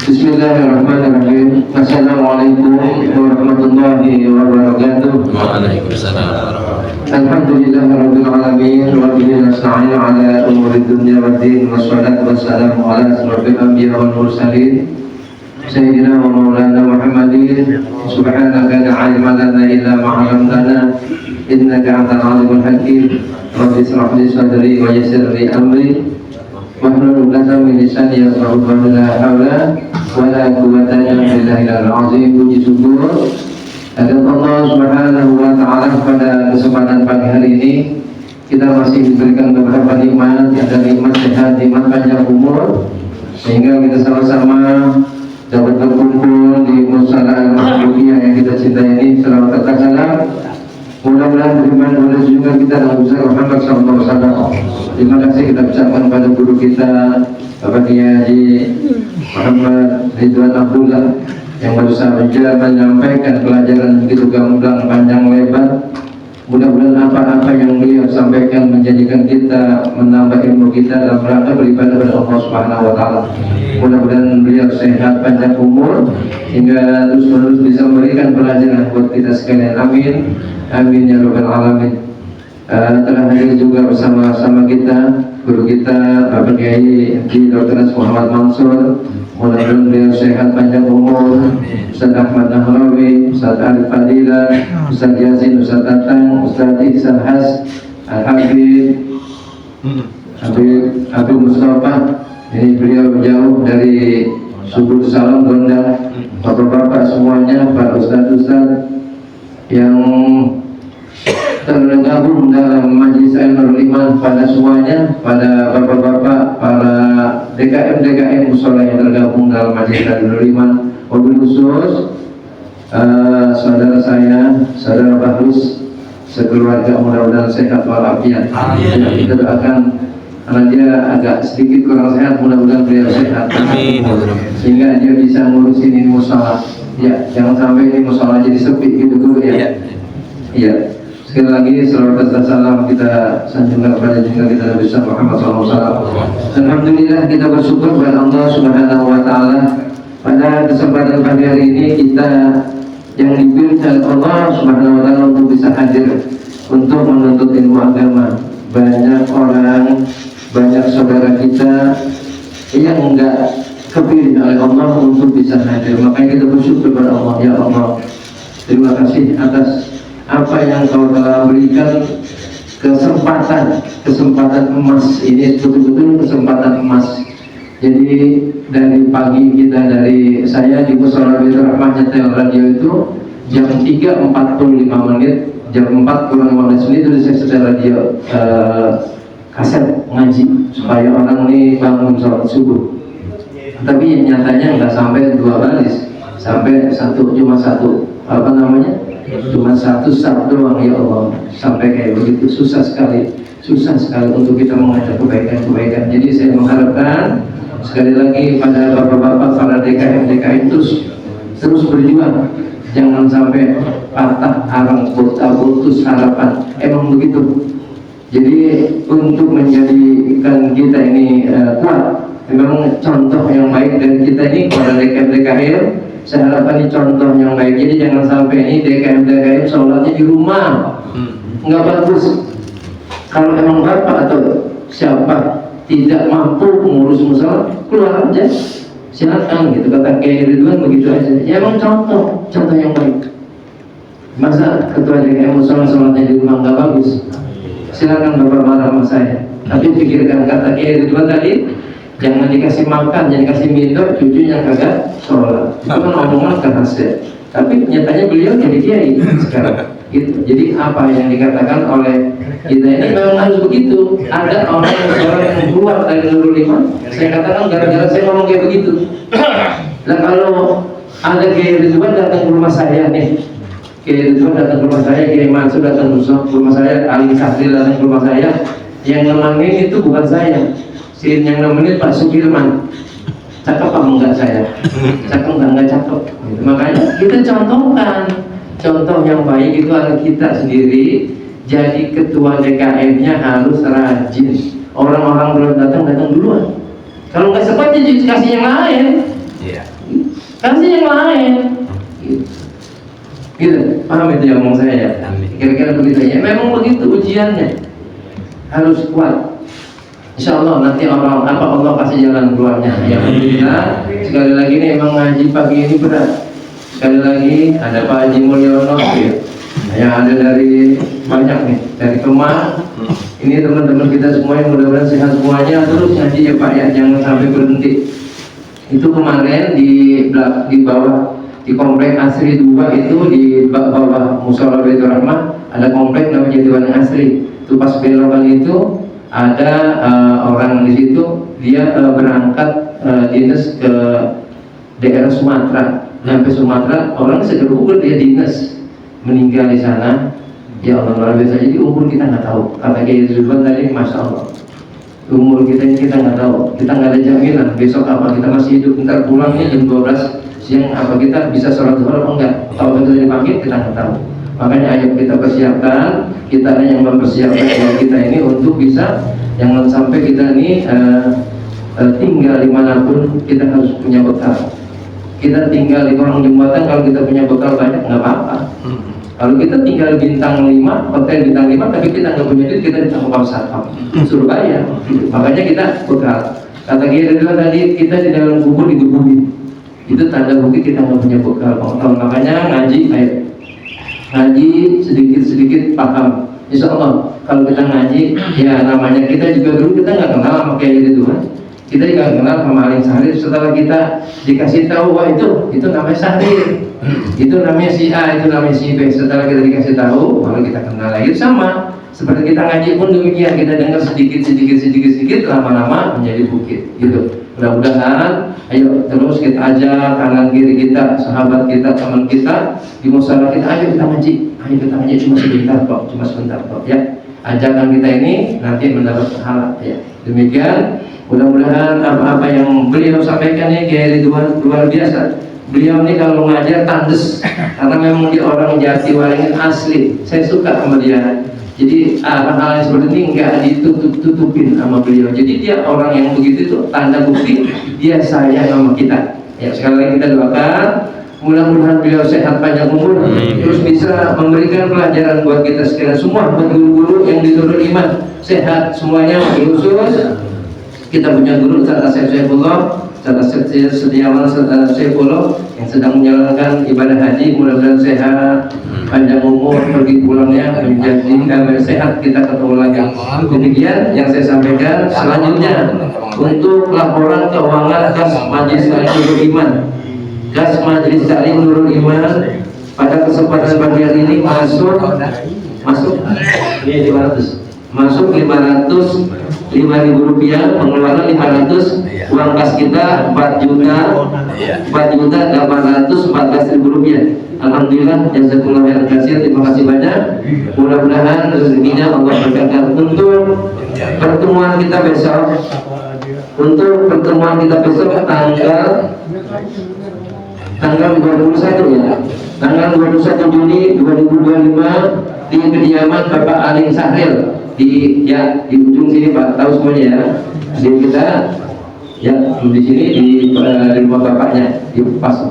Bismillahirrahmanirrahim. Assalamualaikum warahmatullahi wabarakatuh. Waalaikumsalam warahmatullahi Alhamdulillahirabbil alamin wa bihi nasta'in ala umuri dunya waddin wassalatu wassalamu ala asrofil anbiya wal mursalin sayyidina wa maulana Muhammadin. Subhanaka la ilma lana illa ma 'allamtana innaka antal alimul hakim. Rabbi shrah li sadri wa yassir li amri wahlul 'uqdatam min lisani yafqahu qawli. La haula wala quwwata illa billahil azim. Puji syukur agar Allah Subhanahu wa taala pada kesempatan pagi hari ini kita masih diberikan beberapa nikmat, ada nikmat sehat, nikmat panjang umur, sehingga kita sama-sama dapat berkumpul di musala al-mahfudiyah yang kita cintai ini. Salawat dan salam mudah-mudahan beriman kepada juga kita dan besar Muhammad SAW. Terima kasih kita ucapkan kepada guru kita Bapak Kiai Haji Muhammad Ridwan Abdullah yang berusaha menyampaikan pelajaran begitu gamblang, panjang, lebar. Mudah-mudahan apa-apa yang beliau sampaikan menjadikan kita menambah ilmu kita dalam rangka beribadah kepada Allah Subhanahu wa taala. Mudah-mudahan beliau sehat, panjang umur, hingga terus-menerus bisa memberikan pelajaran buat kita sekalian. Amin. Amin ya rabbal alamin. Telah hadir juga bersama-sama kita guru kita Bapak Kiai Dr. Muhammad Mansur. Mudah-mudahan beliau sehat, panjang umur. Ustaz Ahmad Nahrawi, Ustaz Arif Fadilah, Ustaz Yasin, Ustaz Tatang, Ustaz Ihsan Has, Al-Habib Habib Mustafa. Ini beliau jauh dari Subur Salam Gondang. Bapak-bapak semuanya, Pak Ustaz-Ustaz yang tergabung dalam Majelis Ainul Iman, pada semuanya, pada bapak-bapak, para DKM musola yang tergabung dalam Majelis Ainul Iman, mobil khusus saudara saya, saudara Bahrus, sekeluarga mudah-mudahan sehat walafiat. Kita doakan karena dia agak sedikit kurang sehat, mudah-mudahan beliau sehat, sehingga dia bisa ngurusin ini musola. Ya, jangan sampai ini musola jadi sepi gitu dulu ya. Iya. Sekali lagi salawat dan salam kita sanjungkan kepada junjungan kita Nabi Muhammad SAW. Alhamdulillah kita bersyukur kepada Allah Subhanahu wa taala pada kesempatan pagi hari ini kita yang dipilih oleh Allah Subhanahu wa taala untuk bisa hadir untuk menuntut ilmu agama. Banyak orang, banyak saudara kita yang enggak kepilih oleh Allah untuk bisa hadir. Makanya kita bersyukur kepada Allah. Ya Allah, terima kasih atas apa yang Kau telah berikan, kesempatan emas ini, betul-betul kesempatan emas. Jadi dari pagi kita, dari saya di Mushola Baitur Rahmah nyetel radio itu jam 3.45, jam 4 kurang 15 menit itu saya setel radio kaset ngaji supaya orang ini bangun sholat subuh. Tapi nyatanya nggak sampai 2 baris, sampai cuma satu cuma satu sab doang. Ya Allah, sampai kayak begitu susah sekali untuk kita mengajak kebaikan. Jadi saya mengharapkan sekali lagi pada bapak-bapak, para DKM terus berjuang, jangan sampai patah arang, putus harapan. Emang begitu. Jadi untuk menjadikan kita ini kuat, memang contoh yang baik dari kita ini para DKM. Saya harapkan ini contoh yang baik. Jadi jangan sampai ini DKM sholatnya di rumah, nggak bagus. Kalau emang bapak atau siapa tidak mampu mengurus musola, keluar aja, silakan gitu. Kata Kiai Ridwan begitu aja. Ya emang contoh yang baik. Masa ketua DKM musola sholatnya di rumah nggak bagus? Silakan bapak marah sama saya. Tapi pikirkan kata Kiai Ridwan tadi, jangan dikasih makan, jangan dikasih minum cucunya kagak sholat. Itu kan omongan rahasia. Tapi nyatanya beliau jadi kiai sekarang. Gitu. Jadi apa yang dikatakan oleh kita ini memang harus begitu. Ada orang yang keluar dari Nurul Iman, saya katakan gara-gara saya ngomong kayak begitu. Dan kalau ada Kiai Ridwan datang ke rumah saya nih, Kiai Ridwan datang ke rumah saya, Kiai Mansur datang ke rumah saya, Ali Sahril datang ke rumah saya, yang nemenin itu bukan saya. Yang nemenin Pak Sukirman. Cakep apa enggak saya? Cakep enggak cakep. Makanya kita contoh yang baik itu adalah kita sendiri. Jadi ketua DKM-nya harus rajin. Orang-orang belum datang duluan. Kalau nggak sempat jadi kasih yang lain. kasih yang lain. Gitu, paham itu yang ngomong saya ya? Kira-kira begitu ya. Memang begitu ujiannya, harus kuat. Insya Allah nanti Allah kasih jalan keluarnya. Ya alhamdulillah. Sekali lagi nih emang ngaji pagi ini berat. Sekali lagi ada Pak Haji Mulyono ya, yang ada dari banyak nih, dari Kemang. Ini teman-teman kita semua yang mudah-mudahan sehat semuanya. Terus ngaji ya Pak ya, jangan sampai berhenti. Itu kemarin di bawah di komplek Asri 2 itu di bawah Mushola Baitur Rahmah ada komplek namanya Jatiwan Asri. Itu pas belokan itu ada orang di situ dia berangkat dinas ke daerah Sumatera. Sampai Sumatera orang segerubur dia dinas, meninggal di sana. Ya Allah luar biasa. Jadi umur kita nggak tahu. Kata Kiai Zulban tadi, masya Allah. Umur kita ini kita nggak tahu. Kita nggak ada jaminan besok apa kita masih hidup. Ntar pulangnya jam 12 siang apa kita bisa sholat zuhur apa enggak? Kalau kita dipanggil kita nggak tahu. Makanya ayo kita persiapkan. Kita yang mempersiapkan diri kita ini untuk bisa jangan sampai kita ini tinggal dimanapun kita harus punya bekal. Kita tinggal di kolong jembatan kalau kita punya bekal banyak nggak apa-apa. Kalau kita tinggal bintang 5, hotel bintang 5 tapi kita nggak punya duit, kita ditangkap satpam, suruh bayar. Makanya kita bekal. Kata Kiai Ridwan tadi, kita di dalam kubur digebukin. Itu tanda bukti kita nggak punya bekal. Makanya ngaji, ayo ngaji sedikit-sedikit paham. Insya Allah kalau kita ngaji, ya namanya kita juga dulu kita nggak kenal sama Kiai Ridwan. Kita juga kenal sama Alim Sahrir. Setelah kita dikasih tahu, wah itu namanya Sahrir, itu namanya si A, itu namanya si B. Setelah kita dikasih tahu, baru kita kenal lagi. Sama seperti kita ngaji pun demikian, kita dengar sedikit, lama-lama menjadi bukit. Gitu. Mudah-mudahan, ayo terus kita ajak kanan kiri kita, sahabat kita, teman kita di musola kita, ayo kita ngaji cuma sebentar kok, ya. Ajakan kita ini nanti mendapat pahala, ya. Demikian. Mudah-mudahan apa yang beliau sampaikan ini Kiai Ridwan luar biasa. Beliau ini kalau ngajar tandes karena memang dia orang Jatiwaringin asli. Saya suka sama dia. Jadi hal-hal yang seperti ini nggak ditutupin sama beliau. Jadi dia orang yang begitu itu tanda bukti dia sayang sama kita. Ya sekali lagi kita doakan mudah-mudahan beliau sehat panjang umur, terus bisa memberikan pelajaran buat kita sekalian semua, buat guru-guru yang di Nurul Iman sehat semuanya. Khusus kita punya guru Ustaz Asep Saifullah, Ustaz Setiawan Saifullah yang sedang menjalankan ibadah haji, mudah-mudahan sehat, panjang umur, pergi pulangnya menjadi sehat, kita ketemu lagi. Demikian yang saya sampaikan. Selanjutnya untuk laporan keuangan kas Majelis Taklim Nurul Iman. Kas Majelis Taklim Nurul Iman pada kesempatan pagi hari ini masuk ini 500. Masuk 505.000 rupiah, pengeluaran 500, uang kas kita 4.814.000 rupiah. Alhamdulillah, jazakumullah khairan katsir, terima kasih banyak. Mudah-mudahan rezekinya Allah berkahkan. Untuk pertemuan kita besok, tanggal 21 ya, tanggal 21 Juni 2025 di kediaman Bapak Alim Sahrir di ujung sini Pak, tahu semuanya ya. Di kita ya di sini di rumah bapaknya di pas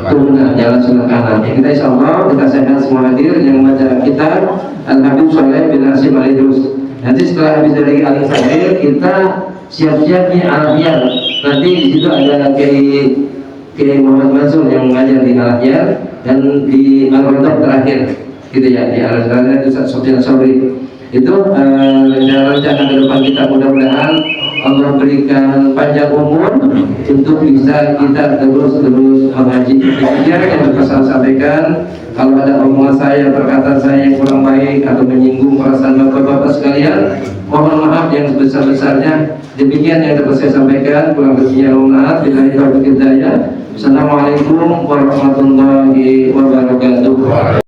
turunan jalan sebelah kanan. Ya, kita insya Allah kita sehat semua hadir yang membaca kita Al-Habib Sholeh bin Hasim Al-Idrus. Nanti setelah habis dari Alim Sahrir kita siap-siap nih Al-Ahyar. Nanti di situ ada Kiai Muhammad Mansur yang mengajar di Al-Ahyar dan di Al-Rodok terakhir gitu ya, di Al-Ahyar itu Sofyan Sabri. Itu rencana ke depan kita, mudah-mudahan Allah berikan panjang umur untuk bisa kita terus mengaji. Demikian yang berpesan sampaikan. Kalau ada omongan saya, perkataan saya yang kurang baik atau menyinggung perasaan bapak-bapak sekalian, mohon maaf yang sebesar-besarnya. Demikian yang dapat saya sampaikan. Kurang lebihnya mohon maaf. Billahi taufiq hidayah. Assalamualaikum warahmatullahi wabarakatuh.